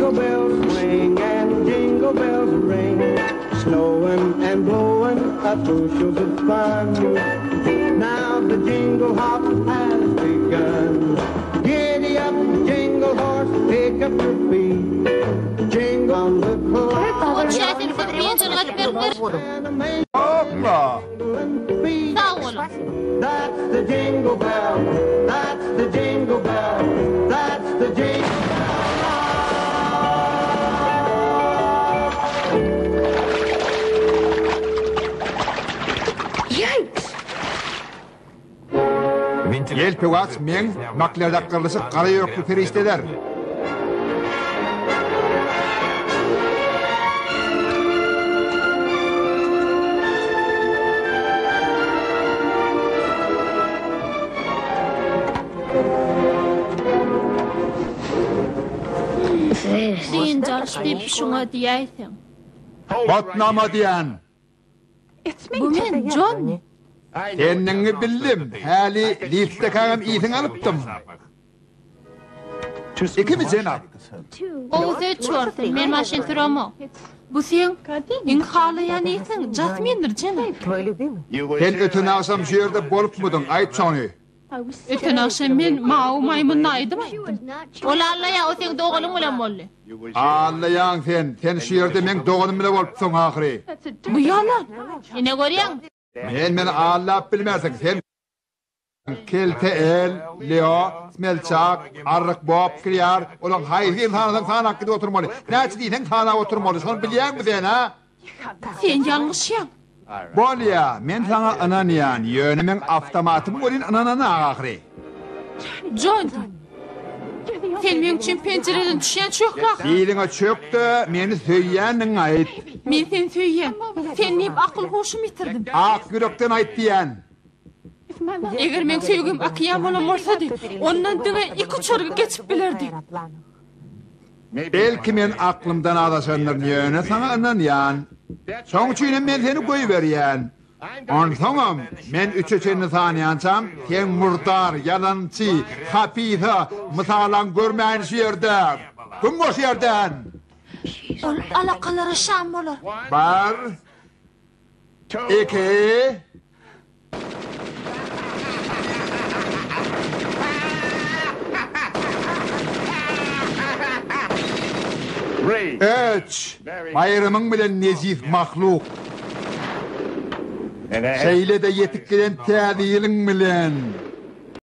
jingle bells swing and jingle bells ring, snowing and blowing a bushels of fun. Now the jingle hop has begun. Giddy up, jingle horse, pick up your feet. Jingle on the clock. That's the jingle bell. That's the jingle bell. That's the jingle Yelpevaç men maklardaklarlısı kara yoklu feristeler. Sen çalışmayıp şuna diyeysin. Batnama diyen. Bu men John. Sennini bildim. Hali lifte kağım iyisin alıptım. İkimiz cenab. Oyde çortun, men maşin süramo. Bu sen, in halayan iyisin, jasmindir cenab. Sen ötün akşam şu yerde bolup mudun? Ayıp sonu. Ötün akşam men mağu maymunna aydım aydım. Olarlaya o sen doğulun ulan molli. Anlayan sen. Sen şu yerde men doğunum bile bolupsun ahiri. Bu yalan. Yine görüyen. Men ağırlayıp bilmezsin. Sen kelte el, leo, smelçak, arık bob, kriyar. Olan hayır tanıdan sana hakkında oturmalı. Ne çiğden sana oturmalı. Son biliyen mi sen ha? Sen yanlış yan. Bol ya, men sana ananiyan. Yönümün avtomatımı olin ananana ahiri. John. Sen men için pencereden düşen çökrak. Diline çöktü, meni söyleyenin ait. Men sen söyleyen. Sen neyip akıl hoşum yitirdim. Ak yürekten ait diyen. Eğer men sevgim akıyam olan olsa de, ondan dine iki çorgu geçip bilerdi. Belki men aklımdan adasınlar yöne sana ananiyan. Sonuçuyla men seni koyuveriyen. Anlamam, men üçüçünü tanıyansam, sen murdar, yalancı, hapitha, misalan görmeyen şu yerden. Kim boş yerden? Ol alakaları şam olur. Bar, iki, üç, bayramın bilen nezih mahluk. Şeyle de yetik gelen tədiyilin bilen.